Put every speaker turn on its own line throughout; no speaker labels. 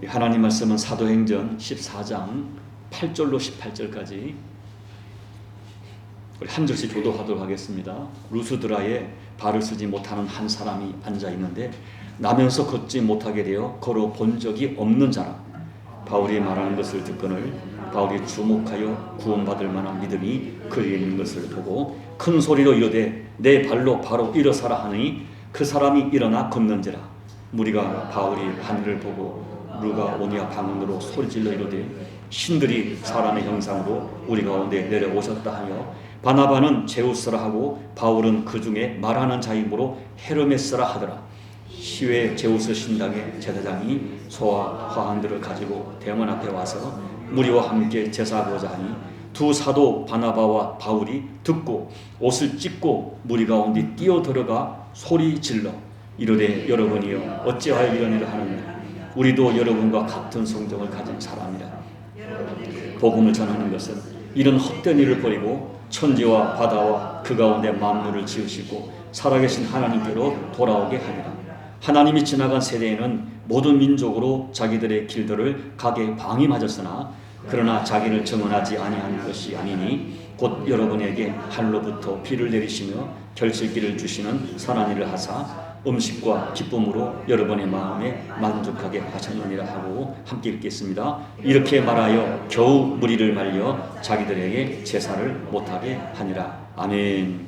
하나님 말씀은 사도행전 14장 8절로 18절까지 우리 한 절씩 교도하도록 하겠습니다. 루스드라에 발을 쓰지 못하는 한 사람이 앉아 있는데 나면서 걷지 못하게 되어 걸어 본 적이 없는 자라. 바울이 말하는 것을 듣거늘 바울이 주목하여 구원받을 만한 믿음이 그에게 있는 것을 보고 큰 소리로 이르되 내 발로 바로 일어서라 하니 그 사람이 일어나 걷는지라. 무리가 바울이 하늘을 보고 루가오니아 방언으로 소리질러 이르되 신들이 사람의 형상으로 우리 가운데 내려오셨다 하며 바나바는 제우스라 하고 바울은 그 중에 말하는 자이므로 헤르메스라 하더라. 시외 제우스 신당의 제사장이 소와 화환들을 가지고 대문 앞에 와서 무리와 함께 제사하고자 하니 두 사도 바나바와 바울이 듣고 옷을 찢고 무리 가운데 뛰어들어가 소리 질러 이르되 여러분이여 어찌하여 이런 일을 하느냐. 우리도 여러분과 같은 성정을 가진 사람이라. 복음을 전하는 것은 이런 헛된 일을 버리고 천지와 바다와 그 가운데 만물을 지으시고 살아계신 하나님께로 돌아오게 하리라. 하나님이 지나간 세대에는 모든 민족으로 자기들의 길들을 가게 방임하셨으나 그러나 자기를 증언하지 아니한 것이 아니니 곧 여러분에게 하늘로부터 비를 내리시며 결실기를 주시는 선한 일을 하사 음식과 기쁨으로 여러분의 마음에 만족하게 하셨느니라 하고 함께 읽겠습니다. 이렇게 말하여 겨우 무리를 말려 자기들에게 제사를 못하게 하니라. 아멘.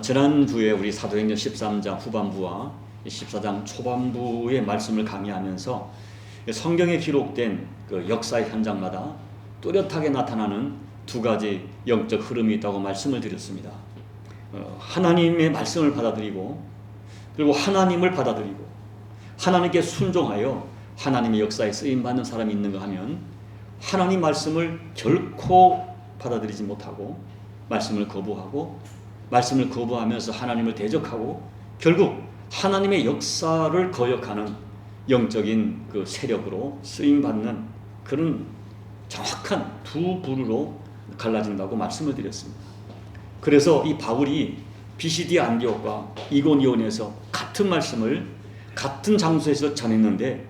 지난주에 우리 사도행전 13장 후반부와 14장 초반부의 말씀을 강의하면서 성경에 기록된 그 역사의 현장마다 뚜렷하게 나타나는 두 가지 영적 흐름이 있다고 말씀을 드렸습니다. 하나님의 말씀을 받아들이고 그리고 하나님을 받아들이고 하나님께 순종하여 하나님의 역사에 쓰임받는 사람이 있는가 하면 하나님 말씀을 결코 받아들이지 못하고 말씀을 거부하면서 하나님을 대적하고 결국 하나님의 역사를 거역하는 영적인 그 세력으로 쓰임받는 그런 정확한 두 부류로 갈라진다고 말씀을 드렸습니다. 그래서 이 바울이 비시디 안디옥과 이고니온에서 같은 말씀을 같은 장소에서 전했는데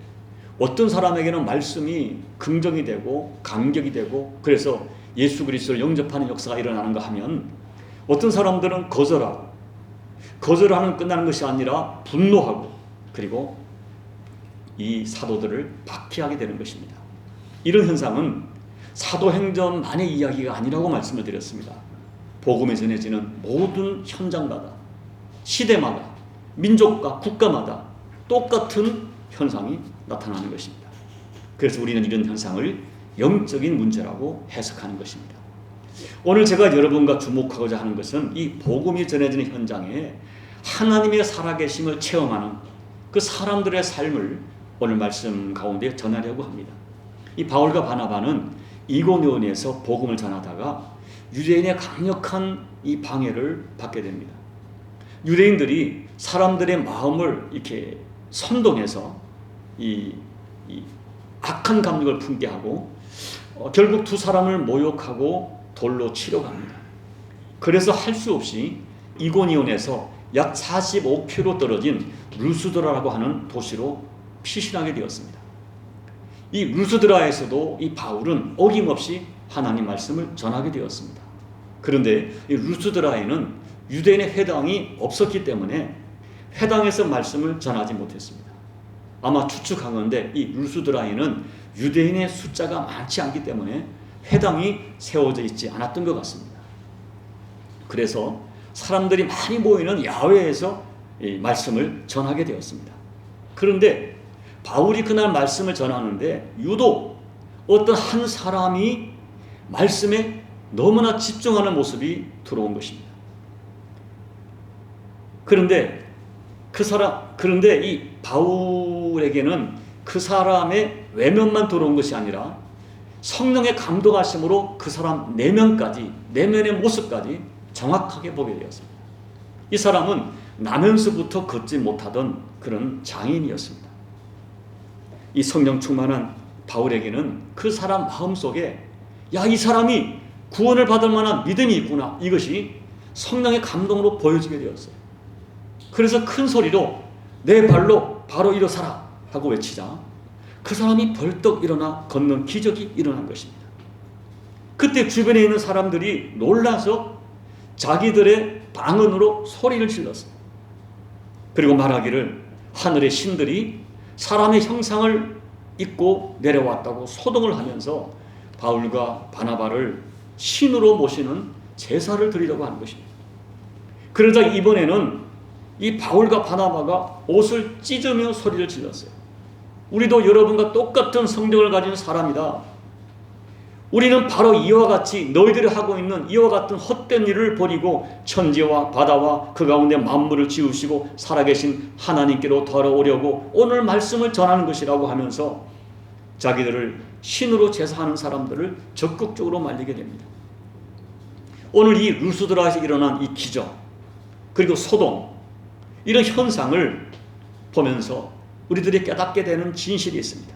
어떤 사람에게는 말씀이 긍정이 되고 감격이 되고 그래서 예수 그리스도를 영접하는 역사가 일어나는가 하면 어떤 사람들은 거절하는 끝나는 것이 아니라 분노하고 그리고 이 사도들을 박해하게 되는 것입니다. 이런 현상은 사도행전만의 이야기가 아니라고 말씀을 드렸습니다. 복음이 전해지는 모든 현장마다 시대마다 민족과 국가마다 똑같은 현상이 나타나는 것입니다. 그래서 우리는 이런 현상을 영적인 문제라고 해석하는 것입니다. 오늘 제가 여러분과 주목하고자 하는 것은 이 복음이 전해지는 현장에 하나님의 살아계심을 체험하는 그 사람들의 삶을 오늘 말씀 가운데 전하려고 합니다. 이 바울과 바나바는 이고니온에서 복음을 전하다가 유대인의 강력한 이 방해를 받게 됩니다. 유대인들이 사람들의 마음을 이렇게 선동해서 이 악한 감정을 품게 하고 결국 두 사람을 모욕하고 돌로 치려고 합니다. 그래서 할 수 없이 이고니온에서 약 45km 떨어진 루스드라라고 하는 도시로 피신하게 되었습니다. 이 루스드라에서도 이 바울은 어김없이 하나님 말씀을 전하게 되었습니다. 그런데 이 루스드라에는 유대인의 회당이 없었기 때문에 회당에서 말씀을 전하지 못했습니다. 아마 추측하건대 이 루스드라에는 유대인의 숫자가 많지 않기 때문에 회당이 세워져 있지 않았던 것 같습니다. 그래서 사람들이 많이 모이는 야외에서 이 말씀을 전하게 되었습니다. 그런데 바울이 그날 말씀을 전하는데 유독 어떤 한 사람이 말씀에 너무나 집중하는 모습이 들어온 것입니다. 그런데 이 바울에게는 그 사람의 외면만 들어온 것이 아니라 성령의 감동하심으로 그 사람 내면의 모습까지 정확하게 보게 되었습니다. 이 사람은 나면서부터 걷지 못하던 그런 장인이었습니다. 이 성령 충만한 바울에게는 그 사람 마음속에 이 사람이 구원을 받을 만한 믿음이 있구나, 이것이 성령의 감동으로 보여지게 되었어요. 그래서 큰 소리로 내 발로 바로 일어서라 하고 외치자 그 사람이 벌떡 일어나 걷는 기적이 일어난 것입니다. 그때 주변에 있는 사람들이 놀라서 자기들의 방언으로 소리를 질렀어요. 그리고 말하기를 하늘의 신들이 사람의 형상을 입고 내려왔다고 소동을 하면서 바울과 바나바를 신으로 모시는 제사를 드리려고 하는 것입니다. 그러자 이번에는 이 바울과 바나바가 옷을 찢으며 소리를 질렀어요. 우리도 여러분과 똑같은 성경을 가진 사람이다. 우리는 바로 이와 같이 너희들이 하고 있는 이와 같은 헛된 일을 버리고 천지와 바다와 그 가운데 만물을 지으시고 살아계신 하나님께로 돌아오려고 오늘 말씀을 전하는 것이라고 하면서 자기들을 신으로 제사하는 사람들을 적극적으로 말리게 됩니다. 오늘 이 루스드라에서 일어난 이 기적, 그리고 소동, 이런 현상을 보면서 우리들이 깨닫게 되는 진실이 있습니다.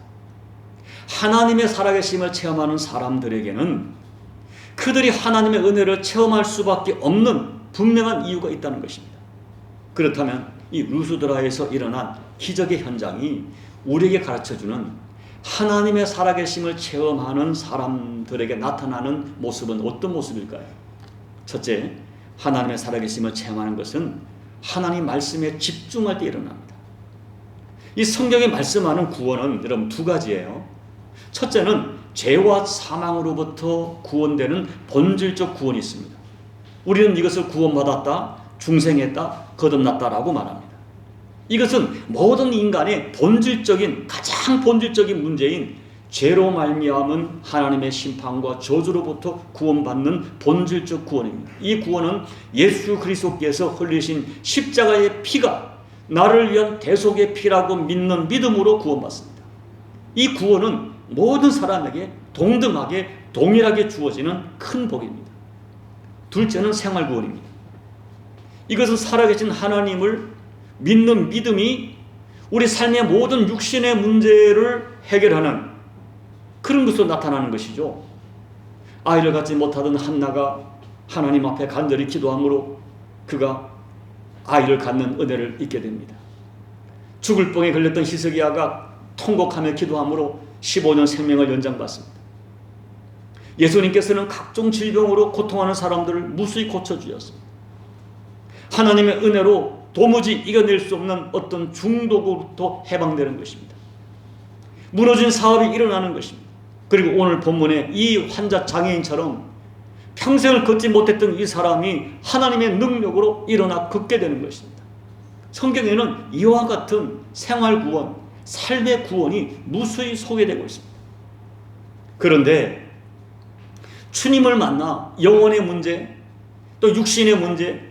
하나님의 살아계심을 체험하는 사람들에게는 그들이 하나님의 은혜를 체험할 수밖에 없는 분명한 이유가 있다는 것입니다. 그렇다면 이 루스드라에서 일어난 기적의 현장이 우리에게 가르쳐주는 하나님의 살아계심을 체험하는 사람들에게 나타나는 모습은 어떤 모습일까요? 첫째, 하나님의 살아계심을 체험하는 것은 하나님 말씀에 집중할 때 일어납니다. 이 성경에 말씀하는 구원은 여러분 두 가지예요. 첫째는 죄와 사망으로부터 구원되는 본질적 구원이 있습니다. 우리는 이것을 구원받았다, 중생했다, 거듭났다라고 말합니다. 이것은 모든 인간의 본질적인, 가장 본질적인 문제인 죄로 말미암은 하나님의 심판과 저주로부터 구원받는 본질적 구원입니다. 이 구원은 예수 그리스도께서 흘리신 십자가의 피가 나를 위한 대속의 피라고 믿는 믿음으로 구원받습니다. 이 구원은 모든 사람에게 동등하게 동일하게 주어지는 큰 복입니다. 둘째는 생활 구원입니다. 이것은 살아계신 하나님을 믿는 믿음이 우리 삶의 모든 육신의 문제를 해결하는 그런 것으로 나타나는 것이죠. 아이를 갖지 못하던 한나가 하나님 앞에 간절히 기도함으로 그가 아이를 갖는 은혜를 잊게 됩니다. 죽을 병에 걸렸던 히스기야가 통곡하며 기도함으로 15년 생명을 연장받습니다. 예수님께서는 각종 질병으로 고통하는 사람들을 무수히 고쳐주셨습니다. 하나님의 은혜로 도무지 이겨낼 수 없는 어떤 중독으로부터 해방되는 것입니다. 무너진 사업이 일어나는 것입니다. 그리고 오늘 본문에 이 환자 장애인처럼 평생을 걷지 못했던 이 사람이 하나님의 능력으로 일어나 걷게 되는 것입니다. 성경에는 이와 같은 생활 구원, 삶의 구원이 무수히 소개되고 있습니다. 그런데 주님을 만나 영혼의 문제, 또 육신의 문제,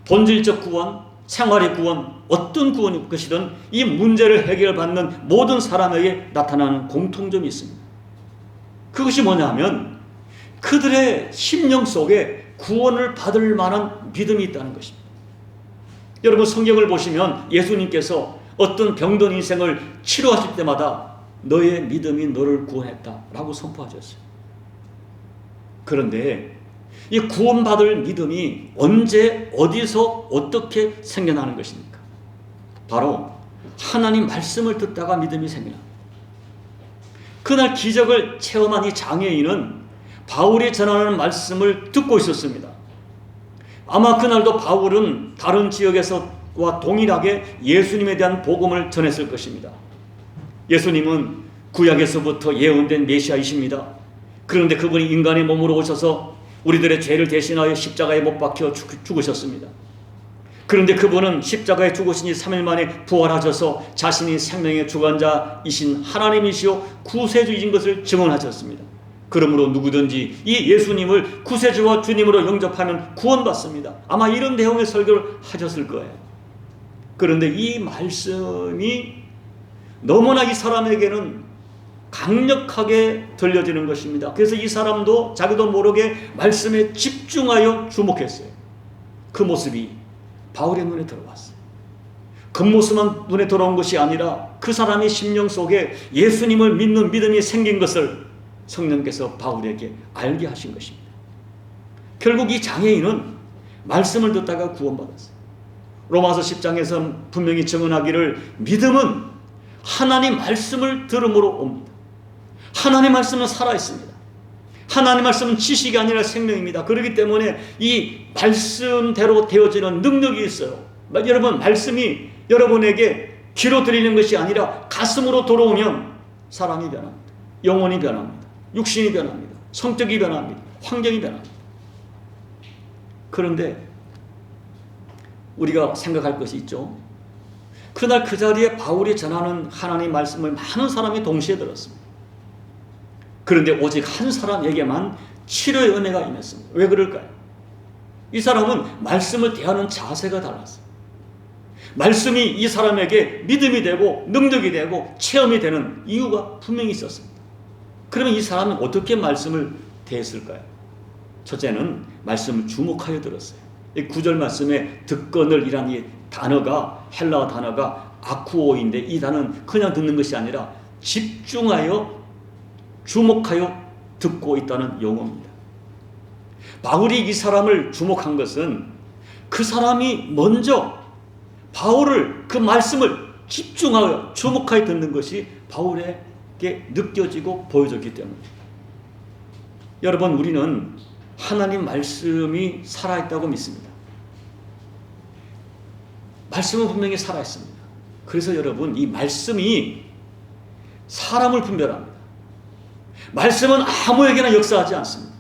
본질적 구원, 생활의 구원, 어떤 구원일 것이든 이 문제를 해결받는 모든 사람에게 나타나는 공통점이 있습니다. 그것이 뭐냐면 그들의 심령 속에 구원을 받을 만한 믿음이 있다는 것입니다. 여러분 성경을 보시면 예수님께서 어떤 병든 인생을 치료하실 때마다 너의 믿음이 너를 구원했다라고 선포하셨어요. 그런데 이 구원받을 믿음이 언제 어디서 어떻게 생겨나는 것입니까? 바로 하나님 말씀을 듣다가 믿음이 생겨납니다. 그날 기적을 체험한 이 장애인은 바울이 전하는 말씀을 듣고 있었습니다. 아마 그날도 바울은 다른 지역에서와 동일하게 예수님에 대한 복음을 전했을 것입니다. 예수님은 구약에서부터 예언된 메시아이십니다. 그런데 그분이 인간의 몸으로 오셔서 우리들의 죄를 대신하여 십자가에 못 박혀 죽으셨습니다. 그런데 그분은 십자가에 죽으시니 3일 만에 부활하셔서 자신이 생명의 주관자이신 하나님이시요 구세주이신 것을 증언하셨습니다. 그러므로 누구든지 이 예수님을 구세주와 주님으로 영접하면 구원받습니다. 아마 이런 내용의 설교를 하셨을 거예요. 그런데 이 말씀이 너무나 이 사람에게는 강력하게 들려지는 것입니다. 그래서 이 사람도 자기도 모르게 말씀에 집중하여 주목했어요. 그 모습이 바울의 눈에 들어왔어요. 겉모습만 눈에 들어온 것이 아니라 그 사람의 심령 속에 예수님을 믿는 믿음이 생긴 것을 성령께서 바울에게 알게 하신 것입니다. 결국 이 장애인은 말씀을 듣다가 구원받았어요. 로마서 10장에서 분명히 증언하기를 믿음은 하나님 말씀을 들음으로 옵니다. 하나님 말씀은 살아있습니다. 하나님 말씀은 지식이 아니라 생명입니다. 그렇기 때문에 이 말씀대로 되어지는 능력이 있어요. 여러분, 말씀이 여러분에게 귀로 들리는 것이 아니라 가슴으로 들어오면 사람이 변합니다. 영혼이 변합니다. 육신이 변합니다. 성격이 변합니다. 환경이 변합니다. 그런데 우리가 생각할 것이 있죠. 그날 그 자리에 바울이 전하는 하나님 말씀을 많은 사람이 동시에 들었습니다. 그런데 오직 한 사람에게만 치료의 은혜가 임했습니다. 왜 그럴까요? 이 사람은 말씀을 대하는 자세가 달랐어요. 말씀이 이 사람에게 믿음이 되고 능력이 되고 체험이 되는 이유가 분명히 있었습니다. 그러면 이 사람은 어떻게 말씀을 대했을까요? 첫째는 말씀을 주목하여 들었어요. 이 9절 말씀에 듣거늘이라는 이 단어가, 헬라어 단어가 아쿠오인데, 이 단어는 그냥 듣는 것이 아니라 집중하여 주목하여 듣고 있다는 용어입니다. 바울이 이 사람을 주목한 것은 그 사람이 먼저 바울을, 그 말씀을 집중하여 주목하여 듣는 것이 바울에게 느껴지고 보여졌기 때문입니다. 여러분, 우리는 하나님 말씀이 살아있다고 믿습니다. 말씀은 분명히 살아있습니다. 그래서 여러분, 이 말씀이 사람을 분별합니다. 말씀은 아무에게나 역사하지 않습니다.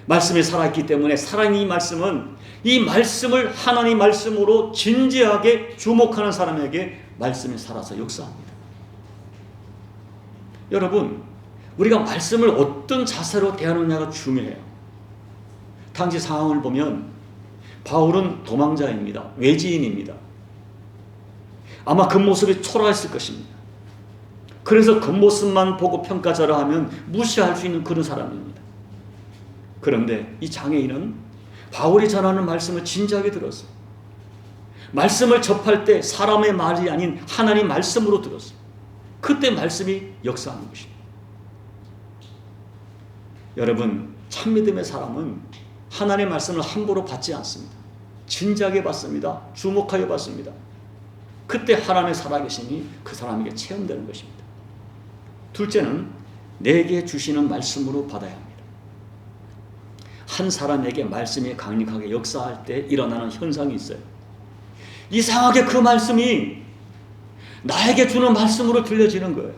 말씀이 살아있기 때문에 살아있는 이 말씀은, 이 말씀을 하나님 말씀으로 진지하게 주목하는 사람에게 말씀이 살아서 역사합니다. 여러분, 우리가 말씀을 어떤 자세로 대하느냐가 중요해요. 당시 상황을 보면 바울은 도망자입니다. 외지인입니다. 아마 겉모습이 초라했을 것입니다. 그래서 겉모습만 보고 평가절하하면 무시할 수 있는 그런 사람입니다. 그런데 이 장애인은 바울이 전하는 말씀을 진지하게 들었어요. 말씀을 접할 때 사람의 말이 아닌 하나님 말씀으로 들었어요. 그때 말씀이 역사하는 것입니다. 여러분, 참믿음의 사람은 하나님의 말씀을 함부로 받지 않습니다. 진지하게 받습니다. 주목하여 받습니다. 그때 하나님의 살아계심이 그 사람에게 체험되는 것입니다. 둘째는 내게 주시는 말씀으로 받아야 합니다. 한 사람에게 말씀이 강력하게 역사할 때 일어나는 현상이 있어요. 이상하게 그 말씀이 나에게 주는 말씀으로 들려지는 거예요.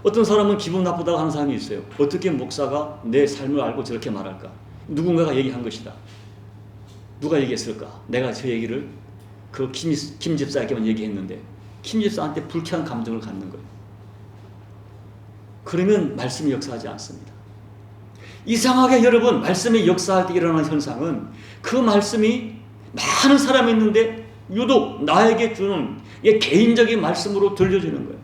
어떤 사람은 기분 나쁘다고 하는 사람이 있어요. 어떻게 목사가 내 삶을 알고 저렇게 말할까? 누군가가 얘기한 것이다. 누가 얘기했을까? 내가 저 얘기를 그 김 집사에게만 얘기했는데 김 집사한테 불쾌한 감정을 갖는 거예요. 그러면 말씀이 역사하지 않습니다. 이상하게 여러분, 말씀이 역사할 때 일어나는 현상은 그 말씀이 많은 사람이 있는데 유독 나에게 주는 개인적인 말씀으로 들려지는 거예요.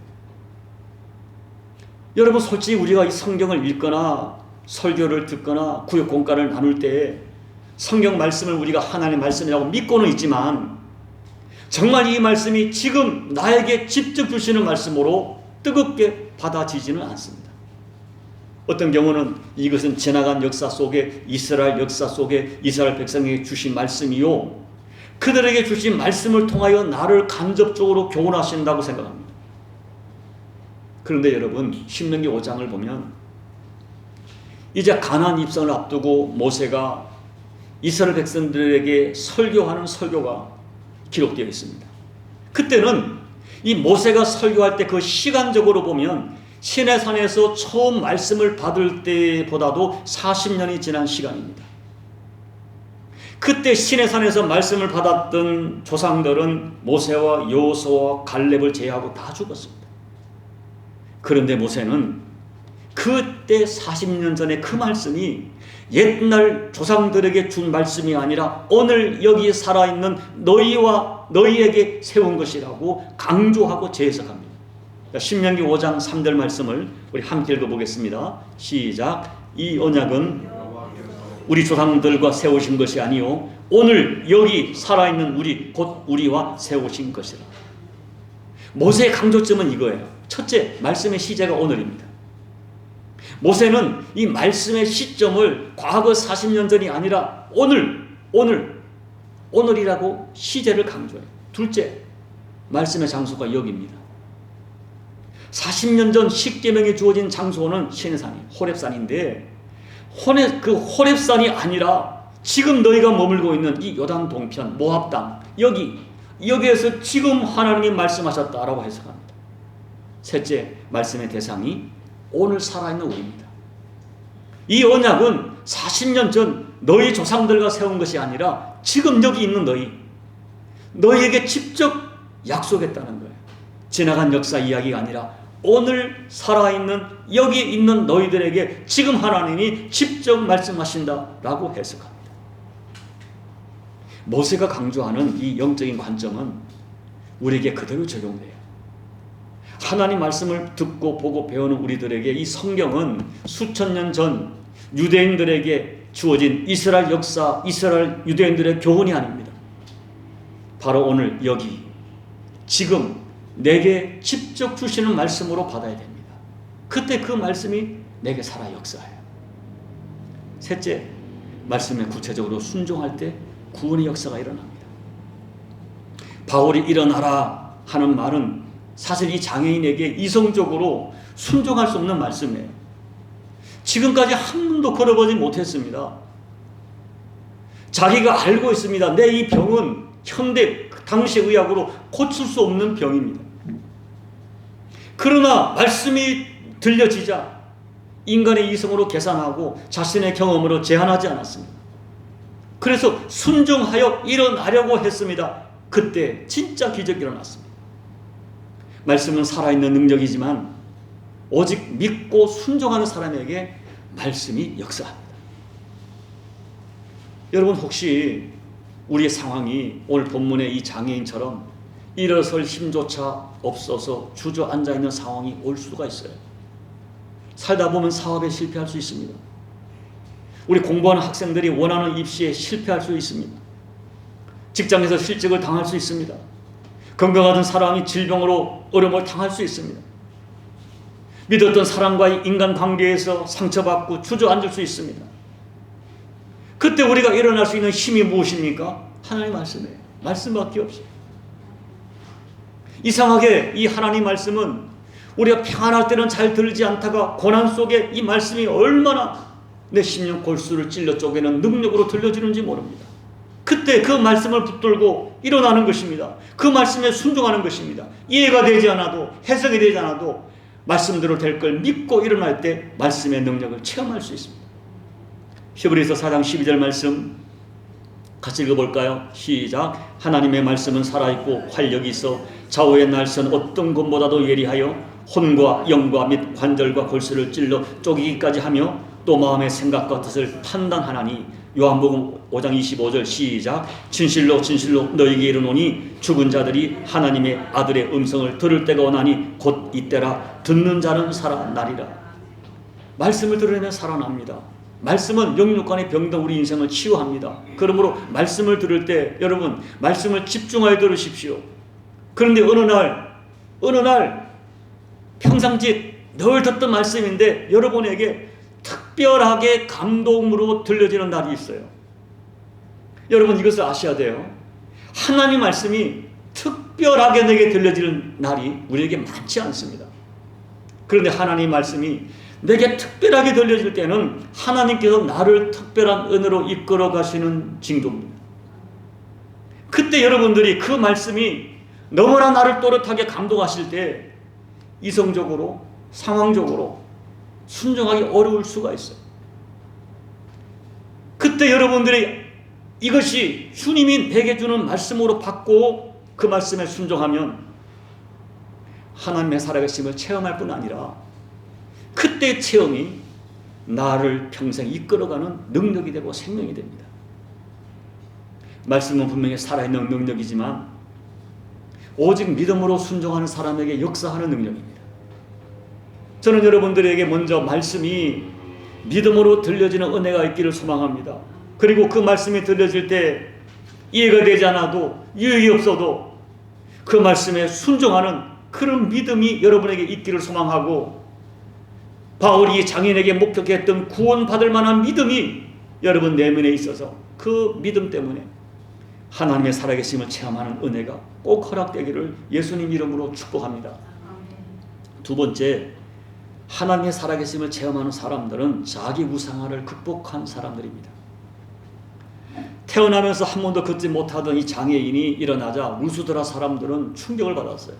여러분, 솔직히 우리가 이 성경을 읽거나 설교를 듣거나 구역 공과를 나눌 때 성경 말씀을 우리가 하나님의 말씀이라고 믿고는 있지만 정말 이 말씀이 지금 나에게 직접 주시는 말씀으로 뜨겁게 받아지지는 않습니다. 어떤 경우는 이것은 지나간 역사 속에, 이스라엘 역사 속에 이스라엘 백성에게 주신 말씀이요, 그들에게 주신 말씀을 통하여 나를 간접적으로 교훈하신다고 생각합니다. 그런데 여러분, 신명기 5장을 보면 이제 가나안 입성을 앞두고 모세가 이스라엘 백성들에게 설교하는 설교가 기록되어 있습니다. 그때는 이 모세가 설교할 때 그 시간적으로 보면 시내산에서 처음 말씀을 받을 때보다도 40년이 지난 시간입니다. 그때 시내산에서 말씀을 받았던 조상들은 모세와 여호수아와 갈렙을 제외하고 다 죽었습니다. 그런데 모세는 그때 40년 전에 그 말씀이 옛날 조상들에게 준 말씀이 아니라 오늘 여기 살아있는 너희와 너희에게 세운 것이라고 강조하고 재해석합니다. 신명기 5장 3절 말씀을 우리 함께 읽어보겠습니다. 시작. 이 언약은 우리 조상들과 세우신 것이 아니요 오늘 여기 살아있는 우리 곧 우리와 세우신 것이라. 모세의 강조점은 이거예요. 첫째, 말씀의 시제가 오늘입니다. 모세는 이 말씀의 시점을 과거 40년 전이 아니라 오늘이라고 시제를 강조해요. 둘째, 말씀의 장소가 여기입니다. 40년 전 십계명이 주어진 장소는 시내산이 호렙산인데 그 호렙산이 아니라 지금 너희가 머물고 있는 이 요단 동편 모압 땅 여기에서 지금 하나님이 말씀하셨다라고 해석합니다. 셋째, 말씀의 대상이 오늘 살아있는 우리입니다. 이 언약은 40년 전 너희 조상들과 세운 것이 아니라 지금 여기 있는 너희에게 직접 약속했다는 거예요. 지나간 역사 이야기가 아니라 오늘 살아있는 여기 있는 너희들에게 지금 하나님이 직접 말씀하신다라고 해석합니다. 모세가 강조하는 이 영적인 관점은 우리에게 그대로 적용돼요. 하나님 말씀을 듣고 보고 배우는 우리들에게 이 성경은 수천 년 전 유대인들에게 주어진 이스라엘 역사, 이스라엘 유대인들의 교훈이 아닙니다. 바로 오늘 여기 지금 내게 직접 주시는 말씀으로 받아야 됩니다. 그때 그 말씀이 내게 살아 역사해요. 셋째, 말씀에 구체적으로 순종할 때 구원의 역사가 일어납니다. 바울이 일어나라 하는 말은 사실 이 장애인에게 이성적으로 순종할 수 없는 말씀이에요. 지금까지 한 번도 걸어보지 못했습니다. 자기가 알고 있습니다. 내 이 병은 현대 당시 의학으로 고칠 수 없는 병입니다. 그러나 말씀이 들려지자 인간의 이성으로 계산하고 자신의 경험으로 제한하지 않았습니다. 그래서 순종하여 일어나려고 했습니다. 그때 진짜 기적이 일어났습니다. 말씀은 살아있는 능력이지만 오직 믿고 순종하는 사람에게 말씀이 역사합니다. 여러분 혹시 우리의 상황이 오늘 본문의 이 장애인처럼 일어설 힘조차 없어서 주저앉아 있는 상황이 올 수가 있어요. 살다 보면 사업에 실패할 수 있습니다. 우리 공부하는 학생들이 원하는 입시에 실패할 수 있습니다. 직장에서 실직을 당할 수 있습니다. 건강하던 사람이 질병으로 어려움을 당할 수 있습니다. 믿었던 사람과의 인간관계에서 상처받고 주저앉을 수 있습니다. 그때 우리가 일어날 수 있는 힘이 무엇입니까? 하나님 말씀이에요. 말씀밖에 없어요. 이상하게 이 하나님 말씀은 우리가 평안할 때는 잘 들리지 않다가 고난 속에 이 말씀이 얼마나 내 심령 골수를 찔러 쪼개는 능력으로 들려지는지 모릅니다. 그때 그 말씀을 붙들고 일어나는 것입니다. 그 말씀에 순종하는 것입니다. 이해가 되지 않아도 해석이 되지 않아도 말씀대로 될 걸 믿고 일어날 때 말씀의 능력을 체험할 수 있습니다. 히브리서 4장 12절 말씀 같이 읽어볼까요? 시작. 하나님의 말씀은 살아있고 활력이 있어 좌우의 날선 어떤 것보다도 예리하여 혼과 영과 및 관절과 골수를 찔러 쪼개기까지 하며 또 마음의 생각과 뜻을 판단하나니. 요한복음 5장 25절 시작. 진실로 진실로 너희에게 이르노니 죽은 자들이 하나님의 아들의 음성을 들을 때가 오나니 곧 이때라. 듣는 자는 살아나리라. 말씀을 들으면 살아납니다. 말씀은 영육간의 병든 우리 인생을 치유합니다. 그러므로 말씀을 들을 때 여러분 말씀을 집중하여 들으십시오. 그런데 어느 날 평상시 늘 듣던 말씀인데 여러분에게 특별하게 감동으로 들려지는 날이 있어요. 여러분 이것을 아셔야 돼요. 하나님 말씀이 특별하게 내게 들려지는 날이 우리에게 많지 않습니다. 그런데 하나님 말씀이 내게 특별하게 들려질 때는 하나님께서 나를 특별한 은혜로 이끌어 가시는 징조입니다. 그때 여러분들이 그 말씀이 너무나 나를 또렷하게 감동하실 때 이성적으로 상황적으로 순종하기 어려울 수가 있어요. 그때 여러분들이 이것이 주님이 내게 주는 말씀으로 받고 그 말씀에 순종하면 하나님의 살아계심을 체험할 뿐 아니라 그때 체험이 나를 평생 이끌어가는 능력이 되고 생명이 됩니다. 말씀은 분명히 살아있는 능력이지만 오직 믿음으로 순종하는 사람에게 역사하는 능력입니다. 저는 여러분들에게 먼저 말씀이 믿음으로 들려지는 은혜가 있기를 소망합니다. 그리고 그 말씀이 들려질 때 이해가 되지 않아도 유익이 없어도 그 말씀에 순종하는 그런 믿음이 여러분에게 있기를 소망하고 바울이 장인에게 목격했던 구원받을 만한 믿음이 여러분 내면에 있어서 그 믿음 때문에 하나님의 살아계심을 체험하는 은혜가 꼭 허락되기를 예수님 이름으로 축복합니다. 두 번째, 하나님의 살아계심을 체험하는 사람들은 자기 우상화를 극복한 사람들입니다. 태어나면서 한 번도 걷지 못하던 이 장애인이 일어나자 루스드라 사람들은 충격을 받았어요.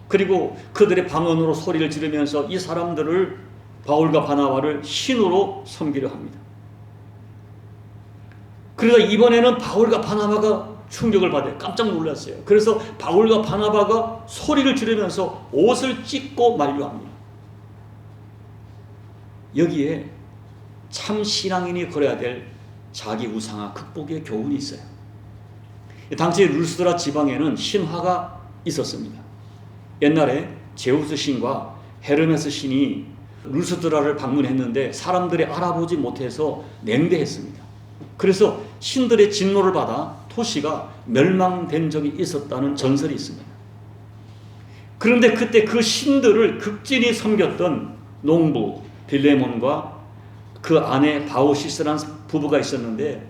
그리고 그들의 방언으로 소리를 지르면서 이 사람들을, 바울과 바나바를 신으로 섬기려 합니다. 그러다 이번에는 바울과 바나바가 충격을 받아요. 깜짝 놀랐어요. 그래서 바울과 바나바가 소리를 지르면서 옷을 찢고 만류합니다. 여기에 참 신앙인이 걸어야 될 자기 우상화 극복의 교훈이 있어요. 당시 루스드라 지방에는 신화가 있었습니다. 옛날에 제우스 신과 헤르메스 신이 루스드라를 방문했는데 사람들이 알아보지 못해서 냉대했습니다. 그래서 신들의 진노를 받아 도시가 멸망된 적이 있었다는 전설이 있습니다. 그런데 그때 그 신들을 극진히 섬겼던 농부 빌레몬과 그 아내 바오시스라는 부부가 있었는데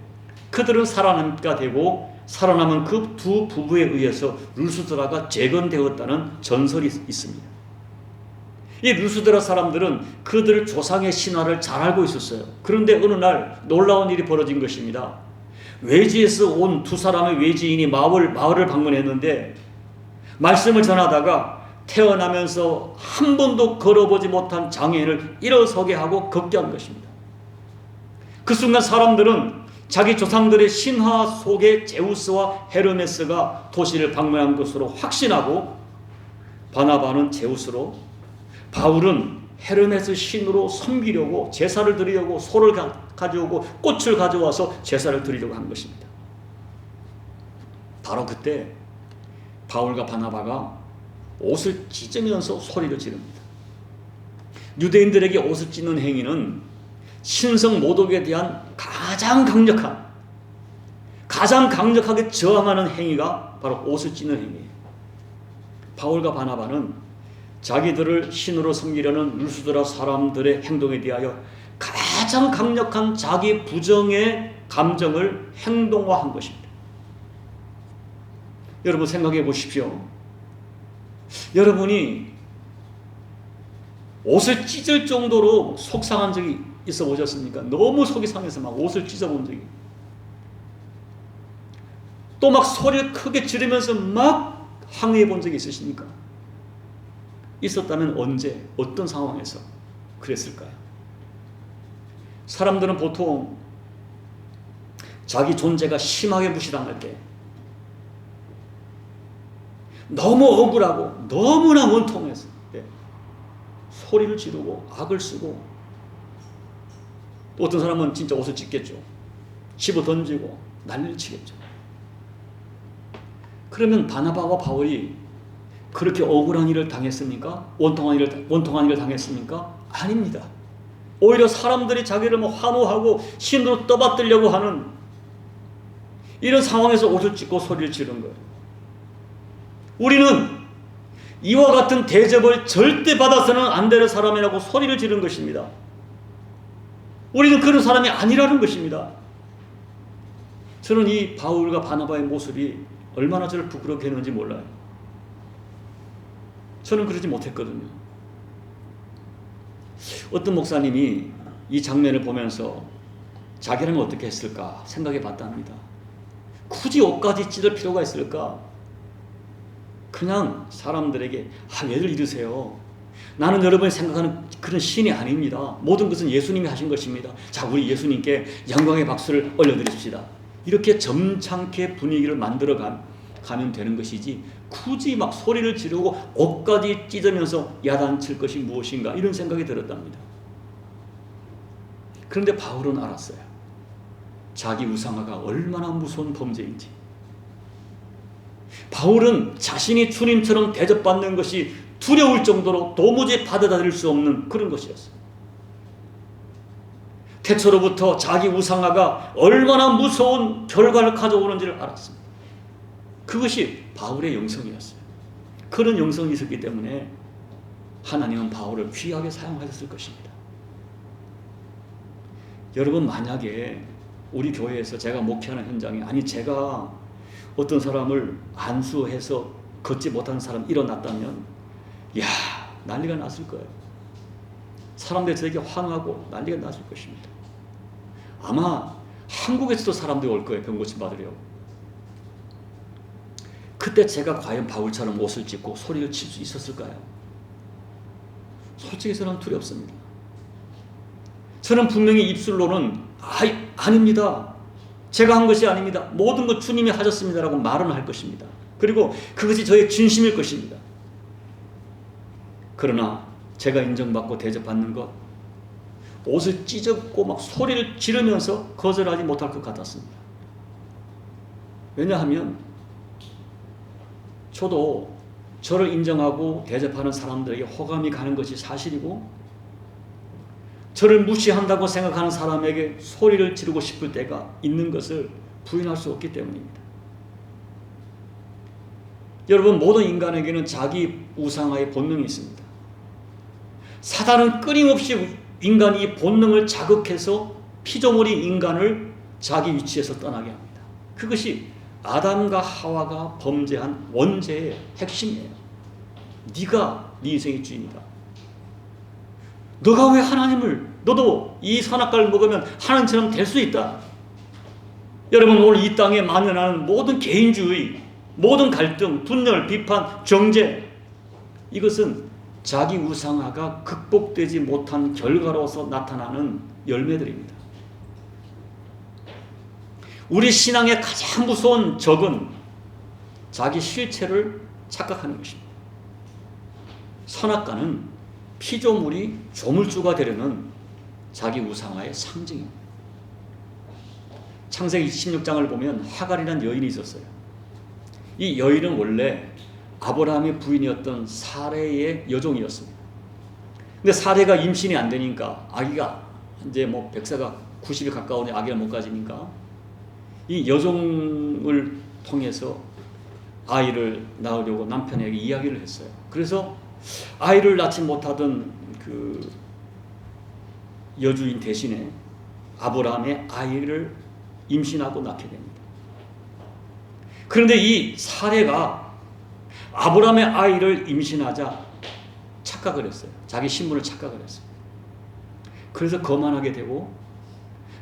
그들은 살아남게 되고 살아남은 그 두 부부에 의해서 루스드라가 재건되었다는 전설이 있습니다. 이 루스드라 사람들은 그들 조상의 신화를 잘 알고 있었어요. 그런데 어느 날 놀라운 일이 벌어진 것입니다. 외지에서 온 두 사람의 외지인이 마을을 방문했는데 말씀을 전하다가 태어나면서 한 번도 걸어보지 못한 장애인을 일어서게 하고 걷게 한 것입니다. 그 순간 사람들은 자기 조상들의 신화 속에 제우스와 헤르메스가 도시를 방문한 것으로 확신하고 바나바는 제우스로, 바울은 헤르메스 신으로 섬기려고 제사를 드리려고 소를 가져오고 꽃을 가져와서 제사를 드리려고 한 것입니다. 바로 그때 바울과 바나바가 옷을 찢으면서 소리를 지릅니다. 유대인들에게 옷을 찢는 행위는 신성 모독에 대한 가장 강력하게 저항하는 행위가 바로 옷을 찢는 행위예요. 바울과 바나바는 자기들을 신으로 섬기려는 루스드라 사람들의 행동에 대하여 가장 강력한 자기 부정의 감정을 행동화한 것입니다. 여러분 생각해 보십시오. 여러분이 옷을 찢을 정도로 속상한 적이 있어 보셨습니까? 너무 속이 상해서 막 옷을 찢어본 적이, 또 막 소리를 크게 지르면서 막 항의해 본 적이 있으십니까? 있었다면 언제, 어떤 상황에서 그랬을까요? 사람들은 보통 자기 존재가 심하게 무시당할 때, 너무 억울하고 너무나 원통해서 소리를 지르고 악을 쓰고, 또 어떤 사람은 진짜 옷을 찢겠죠. 집어 던지고 난리를 치겠죠. 그러면 바나바와 바울이 그렇게 억울한 일을 당했습니까? 원통한 일을 당했습니까? 아닙니다. 오히려 사람들이 자기를 환호하고 신으로 떠받들려고 하는 이런 상황에서 옷을 찢고 소리를 지른 거예요. 우리는 이와 같은 대접을 절대 받아서는 안 되는 사람이라고 소리를 지른 것입니다. 우리는 그런 사람이 아니라는 것입니다. 저는 이 바울과 바나바의 모습이 얼마나 저를 부끄럽게 했는지 몰라요. 저는 그러지 못했거든요. 어떤 목사님이 이 장면을 보면서 자기라면 어떻게 했을까 생각해 봤답니다. 굳이 옷까지 찢을 필요가 있을까? 그냥 사람들에게 왜들 이러세요? 나는 여러분이 생각하는 그런 신이 아닙니다. 모든 것은 예수님이 하신 것입니다. 자, 우리 예수님께 영광의 박수를 올려드립시다. 이렇게 점잖게 분위기를 만들어 가면 되는 것이지, 굳이 막 소리를 지르고 옷까지 찢으면서 야단칠 것이 무엇인가 이런 생각이 들었답니다. 그런데 바울은 알았어요. 자기 우상화가 얼마나 무서운 범죄인지. 바울은 자신이 주님처럼 대접받는 것이 두려울 정도로 도무지 받아들일 수 없는 그런 것이었어요. 태초로부터 자기 우상화가 얼마나 무서운 결과를 가져오는지를 알았습니다. 그것이 바울의 영성이었어요. 그런 영성이 있었기 때문에 하나님은 바울을 귀하게 사용하셨을 것입니다. 여러분, 만약에 우리 교회에서 제가 목회하는 현장에 아니 제가 어떤 사람을 안수해서 걷지 못하는 사람 일어났다면 야 난리가 났을 거예요. 사람들이 저에게 환호하고 난리가 났을 것입니다. 아마 한국에서도 사람들이 올 거예요. 병 고침 받으려고. 그때 제가 과연 바울처럼 옷을 찢고 소리를 칠 수 있었을까요? 솔직히 저는 두렵습니다. 저는 분명히 입술로는 아닙니다. 제가 한 것이 아닙니다. 모든 것 주님이 하셨습니다라고 말은 할 것입니다. 그리고 그것이 저의 진심일 것입니다. 그러나 제가 인정받고 대접받는 것, 옷을 찢었고 막 소리를 지르면서 거절하지 못할 것 같았습니다. 왜냐하면 저도 저를 인정하고 대접하는 사람들에게 호감이 가는 것이 사실이고 저를 무시한다고 생각하는 사람에게 소리를 지르고 싶을 때가 있는 것을 부인할 수 없기 때문입니다. 여러분, 모든 인간에게는 자기 우상화의 본능이 있습니다. 사단은 끊임없이 인간이 이 본능을 자극해서 피조물인 인간을 자기 위치에서 떠나게 합니다. 그것이 아담과 하와가 범죄한 원죄의 핵심이에요. 네가 네 인생의 주인이다. 너가 왜 하나님을, 너도 이 선악과를 먹으면 하나님처럼 될 수 있다. 여러분, 오늘 이 땅에 만연하는 모든 개인주의, 모든 갈등, 분열, 비판, 정죄, 이것은 자기 우상화가 극복되지 못한 결과로서 나타나는 열매들입니다. 우리 신앙의 가장 무서운 적은 자기 실체를 착각하는 것입니다. 선악과는 피조물이 조물주가 되려는 자기 우상화의 상징입니다. 창세기 16장을 보면 하갈이라는 여인이 있었어요. 이 여인은 원래 아브라함의 부인이었던 사레의 여종이었습니다. 근데 사레가 임신이 안 되니까 아기가 이제 뭐 백세가 90이 가까우니 아기가 못 가지니까 이 여종을 통해서 아이를 낳으려고 남편에게 이야기를 했어요. 그래서 아이를 낳지 못하던 그 여주인 대신에 아브라함의 아이를 임신하고 낳게 됩니다. 그런데 이 사레가 아브라함의 아이를 임신하자 착각을 했어요. 자기 신분을 착각을 했어요. 그래서 거만하게 되고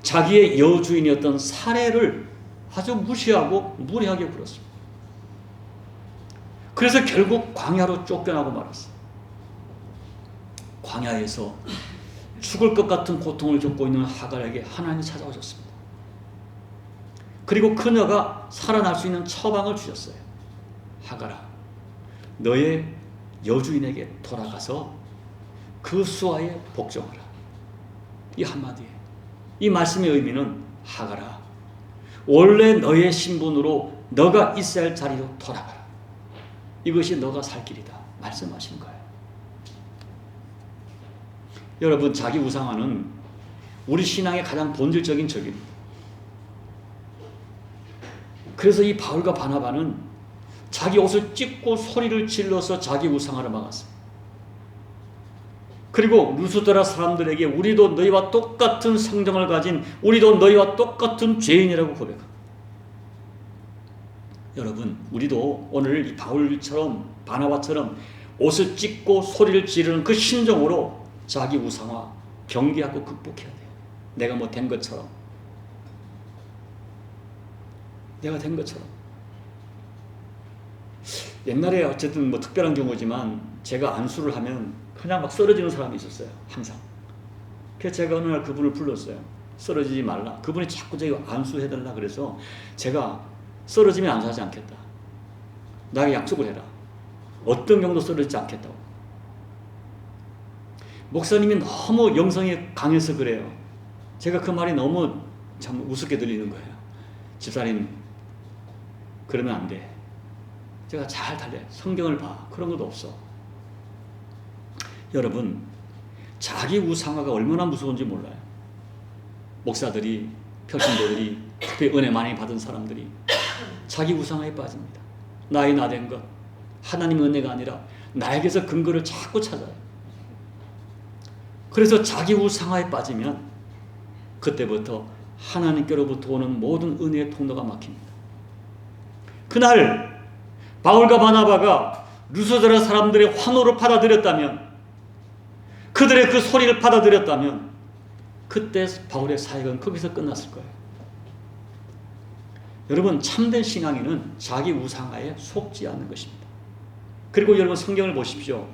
자기의 여주인이었던 사레를 아주 무시하고 무례하게 굴었습니다. 그래서 결국 광야로 쫓겨나고 말았어요. 광야에서 죽을 것 같은 고통을 겪고 있는 하갈에게 하나님이 찾아오셨습니다. 그리고 그녀가 살아날 수 있는 처방을 주셨어요. 하갈아, 너의 여주인에게 돌아가서 그 수하에 복종하라. 이 한마디에 이 말씀의 의미는 하갈아, 원래 너의 신분으로 너가 있어야 할 자리로 돌아가라. 이것이 너가 살 길이다 말씀하신 거예요. 여러분, 자기 우상화는 우리 신앙의 가장 본질적인 적입니다. 그래서 이 바울과 바나바는 자기 옷을 찢고 소리를 질러서 자기 우상화를 막았습니다. 그리고 루스드라 사람들에게 우리도 너희와 똑같은 성정을 가진, 우리도 너희와 똑같은 죄인이라고 고백합니다. 여러분, 우리도 오늘 이 바울처럼 바나바처럼 옷을 찢고 소리를 지르는 그 심정으로 자기 우상화 경계하고 극복해야 돼요. 내가 뭐 된 것처럼, 내가 된 것처럼. 옛날에 어쨌든 뭐 특별한 경우지만 제가 안수를 하면 그냥 막 쓰러지는 사람이 있었어요. 항상. 그래서 제가 어느 날 그분을 불렀어요. 쓰러지지 말라. 그분이 자꾸 제가 안수해달라 그래서 제가 쓰러지면 안수하지 않겠다. 나에게 약속을 해라. 어떤 경우도 쓰러지지 않겠다고. 목사님이 너무 영성이 강해서 그래요. 제가 그 말이 너무 참 우습게 들리는 거예요. 집사님, 그러면 안 돼. 제가 잘 달래. 성경을 봐. 그런 것도 없어. 여러분, 자기 우상화가 얼마나 무서운지 몰라요. 목사들이, 평신도들이, 특히 은혜 많이 받은 사람들이 자기 우상화에 빠집니다. 나의 나된 것, 하나님의 은혜가 아니라 나에게서 근거를 자꾸 찾아요. 그래서 자기 우상화에 빠지면 그때부터 하나님께로부터 오는 모든 은혜의 통로가 막힙니다. 그날 바울과 바나바가 루스드라 사람들의 환호를 받아들였다면, 그들의 그 소리를 받아들였다면 그때 바울의 사역은 거기서 끝났을 거예요. 여러분, 참된 신앙인은 자기 우상화에 속지 않는 것입니다. 그리고 여러분, 성경을 보십시오.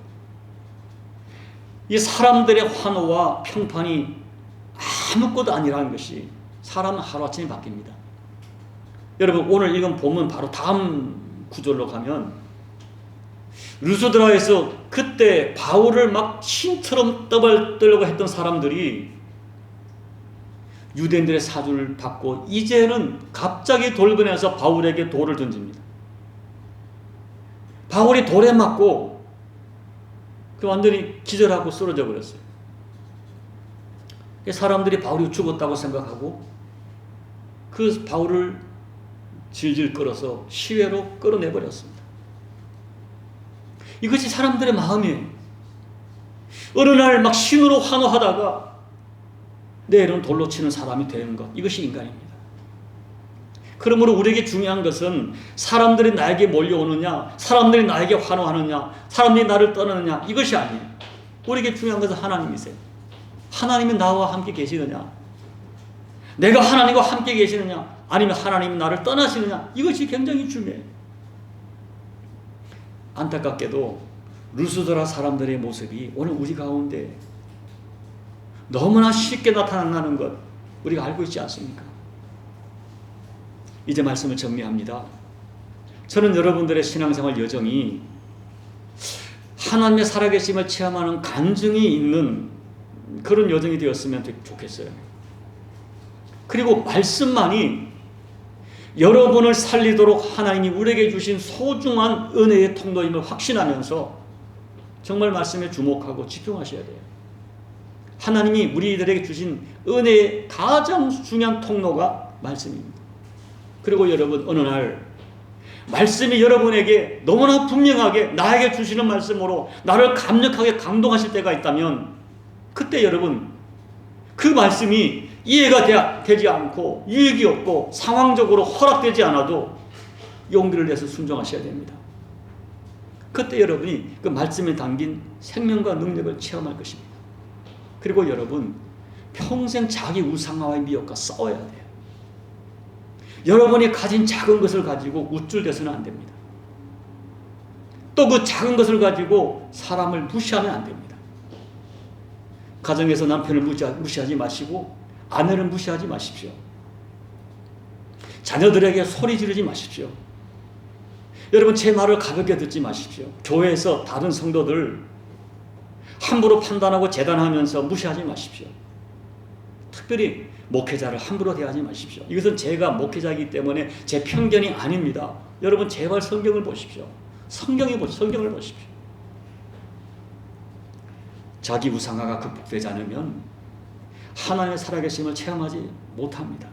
이 사람들의 환호와 평판이 아무것도 아니라는 것이, 사람은 하루아침에 바뀝니다. 여러분, 오늘 읽은 본문 바로 다음 구절로 가면 루스드라에서 그때 바울을 막 신처럼 떠벌떠려고 했던 사람들이 유대인들의 사주를 받고 이제는 갑자기 돌변해서 바울에게 돌을 던집니다. 바울이 돌에 맞고 완전히 기절하고 쓰러져 버렸어요. 사람들이 바울이 죽었다고 생각하고 그 바울을 질질 끌어서 시외로 끌어내버렸습니다. 이것이 사람들의 마음이에요. 어느 날 막 신으로 환호하다가 내일은 돌로 치는 사람이 되는 것, 이것이 인간입니다. 그러므로 우리에게 중요한 것은 사람들이 나에게 몰려오느냐, 사람들이 나에게 환호하느냐, 사람들이 나를 떠나느냐, 이것이 아니에요. 우리에게 중요한 것은 하나님이세요. 하나님이 나와 함께 계시느냐, 내가 하나님과 함께 계시느냐, 아니면 하나님이 나를 떠나시느냐, 이것이 굉장히 중요해요. 안타깝게도 루스드라 사람들의 모습이 오늘 우리 가운데 너무나 쉽게 나타나는 것, 우리가 알고 있지 않습니까? 이제 말씀을 정리합니다. 저는 여러분들의 신앙생활 여정이 하나님의 살아계심을 체험하는 간증이 있는 그런 여정이 되었으면 좋겠어요. 그리고 말씀만이 여러분을 살리도록 하나님이 우리에게 주신 소중한 은혜의 통로임을 확신하면서 정말 말씀에 주목하고 집중하셔야 돼요. 하나님이 우리들에게 주신 은혜의 가장 중요한 통로가 말씀입니다. 그리고 여러분, 어느 날 말씀이 여러분에게 너무나 분명하게 나에게 주시는 말씀으로 나를 강력하게 감동하실 때가 있다면, 그때 여러분, 그 말씀이 이해가 되지 않고 유익이 없고 상황적으로 허락되지 않아도 용기를 내서 순종하셔야 됩니다. 그때 여러분이 그 말씀에 담긴 생명과 능력을 체험할 것입니다. 그리고 여러분, 평생 자기 우상화와의 미혹과 싸워야 돼요. 여러분이 가진 작은 것을 가지고 우쭐대서는 안 됩니다. 또 그 작은 것을 가지고 사람을 무시하면 안 됩니다. 가정에서 남편을 무시하지 마시고 아내를 무시하지 마십시오. 자녀들에게 소리 지르지 마십시오. 여러분, 제 말을 가볍게 듣지 마십시오. 교회에서 다른 성도들 함부로 판단하고 재단하면서 무시하지 마십시오. 특별히 목회자를 함부로 대하지 마십시오. 이것은 제가 목회자이기 때문에 제 편견이 아닙니다. 여러분, 제발 성경을 보십시오. 성경을 보십시오. 자기 우상화가 극복되지 않으면 하나님의 살아계심을 체험하지 못합니다.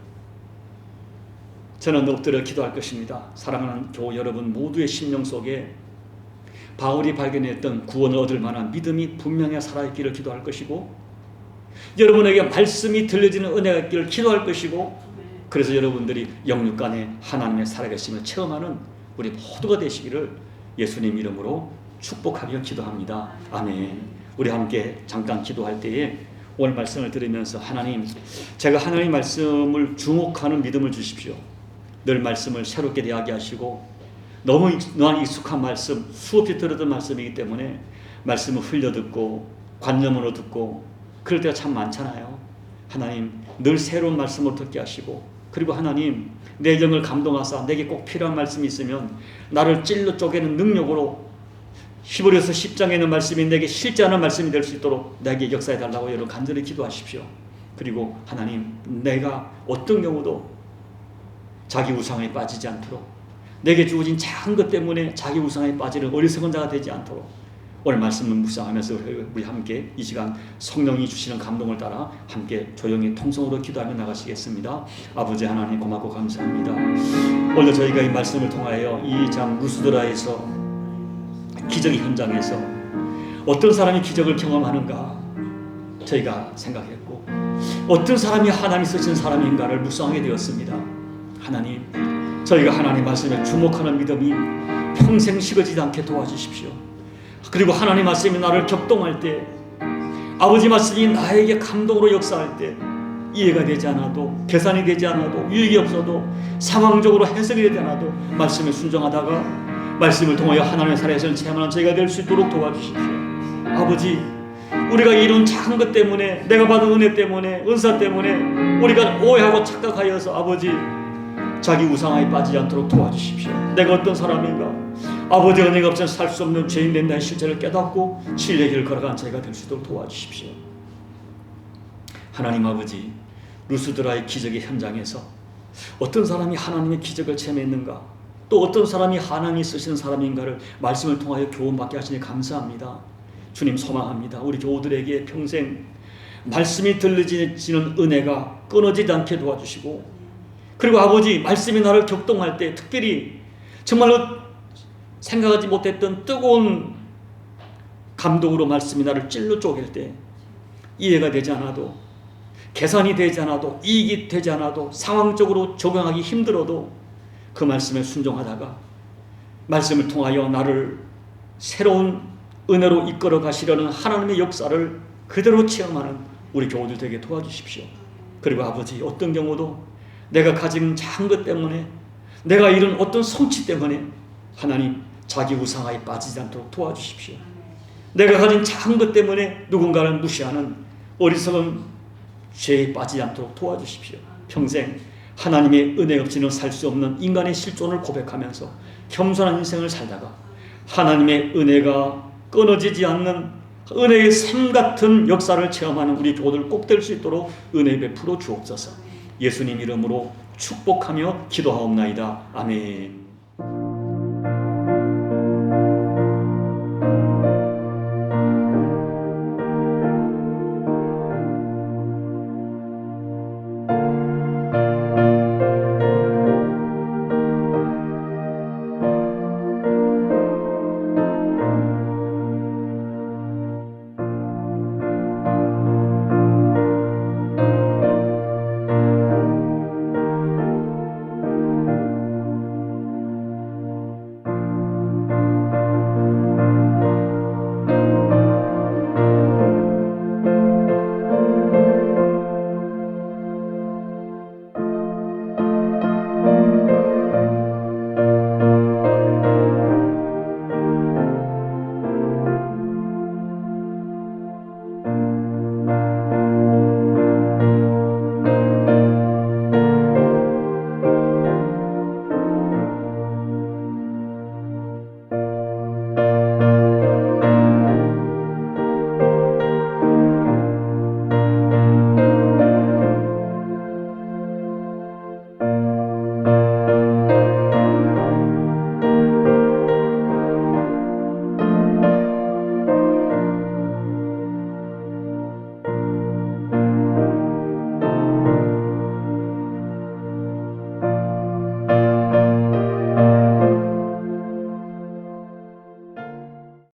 저는 엎드려 기도할 것입니다. 사랑하는 교우 여러분 모두의 심령 속에 바울이 발견했던 구원을 얻을 만한 믿음이 분명히 살아있기를 기도할 것이고, 여러분에게 말씀이 들려지는 은혜가 있기를 기도할 것이고, 그래서 여러분들이 영육간에 하나님의 살아계심을 체험하는 우리 모두가 되시기를 예수님 이름으로 축복하며 기도합니다. 아멘. 우리 함께 잠깐 기도할 때에 오늘 말씀을 들으면서, 하나님, 제가 하나님의 말씀을 주목하는 믿음을 주십시오. 늘 말씀을 새롭게 대하게 하시고, 너무 익숙한 말씀, 수없이 들었던 말씀이기 때문에 말씀을 흘려듣고 관념으로 듣고 그럴 때가 참 많잖아요. 하나님, 늘 새로운 말씀을 듣게 하시고, 그리고 하나님, 내 영을 감동하사 내게 꼭 필요한 말씀이 있으면 나를 찔러 쪼개는 능력으로 히브리서 10장에 있는 말씀이 내게 실제하는 말씀이 될 수 있도록 내게 역사해 달라고 여러분 간절히 기도하십시오. 그리고 하나님, 내가 어떤 경우도 자기 우상에 빠지지 않도록, 내게 주어진 작은 것 때문에 자기 우상에 빠지는 어리석은 자가 되지 않도록 오늘 말씀을 묵상하면서 우리 함께 이 시간 성령이 주시는 감동을 따라 함께 조용히 통성으로 기도하며 나가시겠습니다. 아버지 하나님, 고맙고 감사합니다. 오늘 저희가 이 말씀을 통하여 이 장 루스드라에서 기적의 현장에서 어떤 사람이 기적을 경험하는가 저희가 생각했고, 어떤 사람이 하나님이 쓰신 사람인가를 묵상하게 되었습니다. 하나님, 저희가 하나님 말씀에 주목하는 믿음이 평생 식어지지 않게 도와주십시오. 그리고 하나님 말씀이 나를 격동할 때, 아버지 말씀이 나에게 감동으로 역사할 때, 이해가 되지 않아도, 계산이 되지 않아도, 유익이 없어도, 상황적으로 해석이 되지 않아도 말씀에 순종하다가 말씀을 통하여 하나님의 살아계시는 체험하는 저희가 될 수 있도록 도와주십시오. 아버지, 우리가 이룬 작은 것 때문에, 내가 받은 은혜 때문에, 은사 때문에 우리가 오해하고 착각하여서 아버지 자기 우상화에 빠지지 않도록 도와주십시오. 내가 어떤 사람인가, 아버지 은혜가 없이는 살 수 없는 죄인 된다는 실체를 깨닫고 진리의 길을 걸어가는 저희가 될 수 있도록 도와주십시오. 하나님 아버지, 루스드라의 기적의 현장에서 어떤 사람이 하나님의 기적을 체험했는가, 또 어떤 사람이 하나님이 쓰시는 사람인가를 말씀을 통하여 교훈받게 하시니 감사합니다. 주님, 소망합니다. 우리 교우들에게 평생 말씀이 들려지는 은혜가 끊어지지 않게 도와주시고, 그리고 아버지 말씀이 나를 격동할 때, 특별히 정말로 생각하지 못했던 뜨거운 감동으로 말씀이 나를 찔러 쪼갤 때, 이해가 되지 않아도, 계산이 되지 않아도, 이익이 되지 않아도, 상황적으로 적용하기 힘들어도 그 말씀에 순종하다가 말씀을 통하여 나를 새로운 은혜로 이끌어 가시려는 하나님의 역사를 그대로 체험하는 우리 교우들 되게 도와주십시오. 그리고 아버지, 어떤 경우도 내가 가진 작은 것 때문에, 내가 이룬 어떤 성취 때문에 하나님 자기 우상화에 빠지지 않도록 도와주십시오. 내가 가진 작은 것 때문에 누군가를 무시하는 어리석은 죄에 빠지지 않도록 도와주십시오. 평생 하나님의 은혜 없이는 살 수 없는 인간의 실존을 고백하면서 겸손한 인생을 살다가 하나님의 은혜가 끊어지지 않는 은혜의 샘 같은 역사를 체험하는 우리 교우들 꼭 될 수 있도록 은혜 베풀어 주옵소서. 예수님 이름으로 축복하며 기도하옵나이다. 아멘.